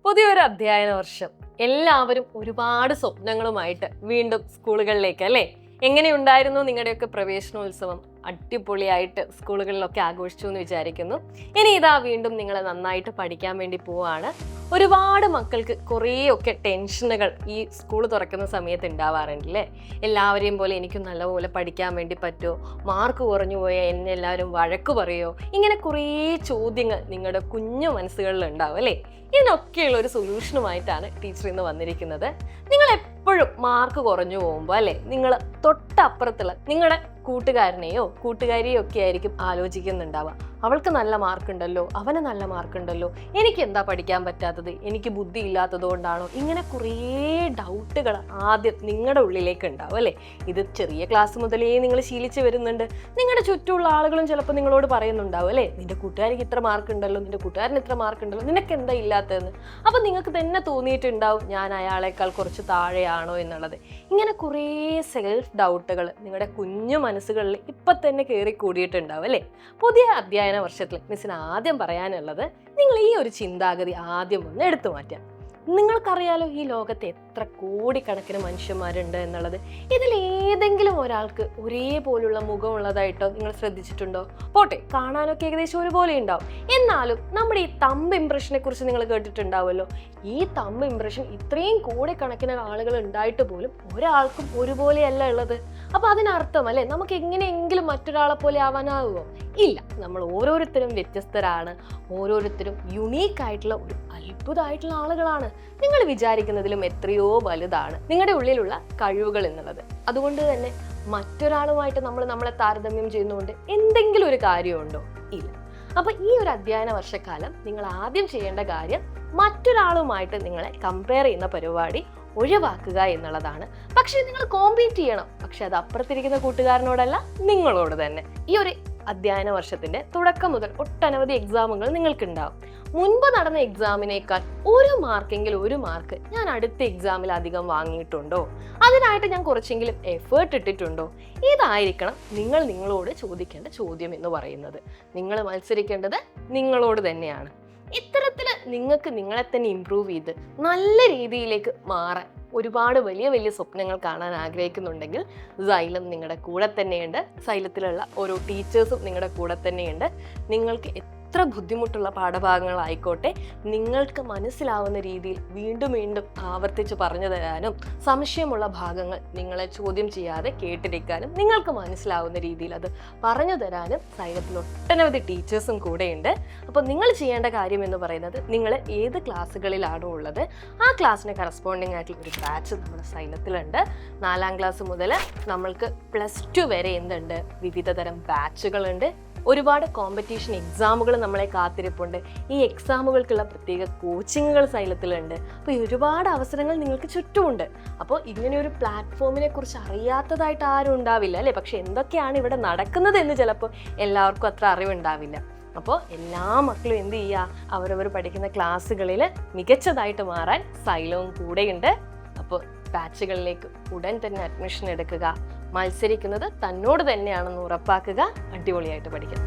പുതിയൊരു അധ്യയന വർഷം എല്ലാവരും ഒരുപാട് സ്വപ്നങ്ങളുമായിട്ട് വീണ്ടും സ്കൂളുകളിലേക്ക് അല്ലേ? എങ്ങനെയുണ്ടായിരുന്നു നിങ്ങളുടെയൊക്കെ പ്രവേശനോത്സവം? അടിപൊളിയായിട്ട് സ്കൂളുകളിലൊക്കെ ആഘോഷിച്ചു എന്ന് വിചാരിക്കുന്നു. ഇനി ഇതാ വീണ്ടും നിങ്ങൾ നന്നായിട്ട് പഠിക്കാൻ വേണ്ടി പോവാണ്. ഒരുപാട് മക്കൾക്ക് കുറേയൊക്കെ ടെൻഷനുകൾ ഈ സ്കൂൾ തുറക്കുന്ന സമയത്ത് ഉണ്ടാവാറുണ്ടല്ലേ? എല്ലാവരെയും പോലെ എനിക്കും നല്ലപോലെ പഠിക്കാൻ വേണ്ടി പറ്റുമോ? മാർക്ക് കുറഞ്ഞു പോയാൽ എന്നെ എല്ലാവരും വഴക്ക് പറയുമോ? ഇങ്ങനെ കുറേ ചോദ്യങ്ങൾ നിങ്ങളുടെ കുഞ്ഞു മനസ്സുകളിൽ ഉണ്ടാവും അല്ലേ? ഇതിനൊക്കെയുള്ള ഒരു സൊല്യൂഷനുമായിട്ടാണ് ടീച്ചർ ഇന്ന് വന്നിരിക്കുന്നത്. നിങ്ങൾ എപ്പോഴും മാർക്ക് കുറഞ്ഞു പോകുമ്പോൾ അല്ലേ, നിങ്ങൾ തൊട്ടപ്പുറത്തുള്ള നിങ്ങളുടെ കൂട്ടുകാരനെയോ കൂട്ടുകാരിയോ ഒക്കെ ആയിരിക്കും ആലോചിക്കുന്നുണ്ടാവുക. അവൾക്ക് നല്ല മാർക്കുണ്ടല്ലോ, അവന് നല്ല മാർക്കുണ്ടല്ലോ, എനിക്ക് എന്താ പഠിക്കാൻ പറ്റാത്തത്, എനിക്ക് ബുദ്ധി ഇല്ലാത്തത് കൊണ്ടാണോ? ഇങ്ങനെ കുറേ ഡൗട്ടുകൾ ആദ്യം നിങ്ങളുടെ ഉള്ളിലേക്ക് ഉണ്ടാവും അല്ലേ? ഇത് ചെറിയ ക്ലാസ് മുതലേ നിങ്ങൾ ശീലിച്ച് വരുന്നുണ്ട്. നിങ്ങളുടെ ചുറ്റുമുള്ള ആളുകളും ചിലപ്പോൾ നിങ്ങളോട് പറയുന്നുണ്ടാവും അല്ലേ, നിന്റെ കൂട്ടുകാരിക്ക് ഇത്ര മാർക്കുണ്ടല്ലോ, നിന്റെ കൂട്ടുകാരന് ഇത്ര മാർക്കുണ്ടല്ലോ, നിനക്ക് എന്താ ഇല്ലാത്തതെന്ന്. അപ്പം നിങ്ങൾക്ക് തന്നെ തോന്നിയിട്ടുണ്ടാവും ഞാൻ അയാളെക്കാൾ കുറച്ച് താഴെയാണോ എന്നുള്ളത്. ഇങ്ങനെ കുറേ സെൽഫ് ഡൗട്ടുകൾ നിങ്ങളുടെ കുഞ്ഞു മനസ്സുകളിൽ ഇപ്പം തന്നെ കയറി കൂടിയിട്ടുണ്ടാവും അല്ലേ? പുതിയ അധ്യയന വർഷത്തിൽ മിസ്സിന് ആദ്യം പറയാനുള്ളത്, നിങ്ങൾ ഈ ഒരു ചിന്താഗതി ആദ്യം ഒന്ന് എടുത്തു മാറ്റാം. നിങ്ങൾക്കറിയാലോ ഈ ലോകത്ത് എത്ര കോടിക്കണക്കിന് മനുഷ്യന്മാരുണ്ട് എന്നുള്ളത്. ഇതിൽ ഏതെങ്കിലും ഒരാൾക്ക് ഒരേപോലുള്ള മുഖമുള്ളതായിട്ടോ നിങ്ങൾ ശ്രദ്ധിച്ചിട്ടുണ്ടോ? പോട്ടെ, കാണാനൊക്കെ ഏകദേശം ഒരുപോലെ ഉണ്ടാവും. എന്നാലും നമ്മുടെ ഈ തമ്പ് ഇംപ്രഷനെ കുറിച്ച് നിങ്ങൾ കേട്ടിട്ടുണ്ടാവുമല്ലോ. ഈ തമ്പ് ഇംപ്രഷൻ ഇത്രയും കോടിക്കണക്കിന് ആളുകൾ ഉണ്ടായിട്ട് പോലും ഒരാൾക്കും ഒരുപോലെയല്ല ഉള്ളത്. അപ്പൊ അതിനർത്ഥം അല്ലേ, നമുക്ക് എങ്ങനെയെങ്കിലും മറ്റൊരാളെ പോലെ ആവാനാവുമോ? ഇല്ല, നമ്മൾ ഓരോരുത്തരും വ്യത്യസ്തരാണ്. ഓരോരുത്തരും യുണീക്ക് ആയിട്ടുള്ള ഒരു അത്ഭുതമായിട്ടുള്ള ആളുകളാണ്. നിങ്ങൾ വിചാരിക്കുന്നതിലും എത്രയോ വലുതാണ് നിങ്ങളുടെ ഉള്ളിലുള്ള കഴിവുകൾ എന്നുള്ളത്. അതുകൊണ്ട് തന്നെ മറ്റൊരാളുമായിട്ട് നമ്മളെ താരതമ്യം ചെയ്യുന്നതുകൊണ്ട് എന്തെങ്കിലും ഒരു കാര്യമുണ്ടോ? ഇല്ല. അപ്പൊ ഈ ഒരു അധ്യയന വർഷക്കാലം നിങ്ങൾ ആദ്യം ചെയ്യേണ്ട കാര്യം മറ്റൊരാളുമായിട്ട് നിങ്ങളെ കമ്പയർ ചെയ്യുന്ന പരിപാടി ഒഴിവാക്കുക എന്നുള്ളതാണ്. പക്ഷേ നിങ്ങൾ കോമ്പീറ്റ് ചെയ്യണം. പക്ഷെ അത് അപ്പുറത്തിരിക്കുന്ന കൂട്ടുകാരനോടല്ല, നിങ്ങളോട് തന്നെ. ഈ ഒരു അധ്യയന വർഷത്തിന്റെ തുടക്കം മുതൽ ഒട്ടനവധി എക്സാമുകൾ നിങ്ങൾക്കുണ്ടാവും. മുൻപ് നടന്ന എക്സാമിനേക്കാൾ ഒരു മാർക്ക് ഞാൻ അടുത്ത എക്സാമിൽ അധികം വാങ്ങിയിട്ടുണ്ടോ? അതിനായിട്ട് ഞാൻ കുറച്ചെങ്കിലും എഫേർട്ട് ഇട്ടിട്ടുണ്ടോ? ഇതായിരിക്കണം നിങ്ങൾ നിങ്ങളോട് ചോദിക്കേണ്ട ചോദ്യം എന്ന് പറയുന്നത്. നിങ്ങൾ മത്സരിക്കേണ്ടത് നിങ്ങളോട് തന്നെയാണ്. ഇത്തരത്തിൽ നിങ്ങൾക്ക് നിങ്ങളെ തന്നെ ഇംപ്രൂവ് ചെയ്ത് നല്ല രീതിയിലേക്ക് മാറാൻ ഒരുപാട് വലിയ വലിയ സ്വപ്നങ്ങൾ കാണാൻ ആഗ്രഹിക്കുന്നുണ്ടെങ്കിൽ സൈലം നിങ്ങളുടെ കൂടെ തന്നെയുണ്ട്. സൈലത്തിലുള്ള ഓരോ ടീച്ചേഴ്സും നിങ്ങളുടെ കൂടെ തന്നെയുണ്ട്. നിങ്ങൾക്ക് എത്ര ബുദ്ധിമുട്ടുള്ള പാഠഭാഗങ്ങളായിക്കോട്ടെ നിങ്ങൾക്ക് മനസ്സിലാവുന്ന രീതിയിൽ വീണ്ടും വീണ്ടും ആവർത്തിച്ച് പറഞ്ഞു തരാനും, സംശയമുള്ള ഭാഗങ്ങൾ നിങ്ങളെ ചോദ്യം ചെയ്യാതെ കേട്ടിരിക്കാനും, നിങ്ങൾക്ക് മനസ്സിലാവുന്ന രീതിയിൽ അത് പറഞ്ഞു തരാനും സൈലത്തിൽ ഒട്ടനവധി ടീച്ചേഴ്സും കൂടെയുണ്ട്. അപ്പോൾ നിങ്ങൾ ചെയ്യേണ്ട കാര്യം എന്ന് പറയുന്നത്, നിങ്ങൾ ഏത് ക്ലാസ്സുകളിലാണോ ഉള്ളത് ആ ക്ലാസ്സിന് കറസ്പോണ്ടിങ് ആയിട്ടുള്ള ഒരു ബാച്ച് നമ്മുടെ സൈലത്തിലുണ്ട്. 4ാം ക്ലാസ് മുതൽ നമ്മൾക്ക് +2 വരെ എന്തുണ്ട്, വിവിധ തരം ബാച്ചുകളുണ്ട്. ഒരുപാട് കോമ്പറ്റീഷൻ എക്സാമുകൾ നമ്മളെ കാത്തിരിപ്പുണ്ട്. ഈ എക്സാമുകൾക്കുള്ള പ്രത്യേക കോച്ചിങ്ങുകൾ സൈലത്തിലുണ്ട്. അപ്പോൾ ഒരുപാട് അവസരങ്ങൾ നിങ്ങൾക്ക് ചുറ്റുമുണ്ട്. അപ്പോൾ ഇങ്ങനെയൊരു പ്ലാറ്റ്ഫോമിനെ കുറിച്ച് അറിയാത്തതായിട്ട് ആരും ഉണ്ടാവില്ല അല്ലേ? പക്ഷെ എന്തൊക്കെയാണ് ഇവിടെ നടക്കുന്നത് എന്ന് ചിലപ്പോൾ എല്ലാവർക്കും അത്ര അറിവുണ്ടാവില്ല. അപ്പോൾ എല്ലാ മക്കളും എന്ത് ചെയ്യുക, അവരവർ പഠിക്കുന്ന ക്ലാസ്സുകളിൽ മികച്ചതായിട്ട് മാറാൻ സൈലവും കൂടെയുണ്ട്. അപ്പോൾ ബാച്ചുകളിലേക്ക് ഉടൻ തന്നെ അഡ്മിഷൻ എടുക്കുക. മത്സരിക്കുന്നത് തന്നോട് തന്നെയാണെന്ന് ഉറപ്പാക്കുക. അടിപൊളിയായിട്ട് പഠിക്കുക.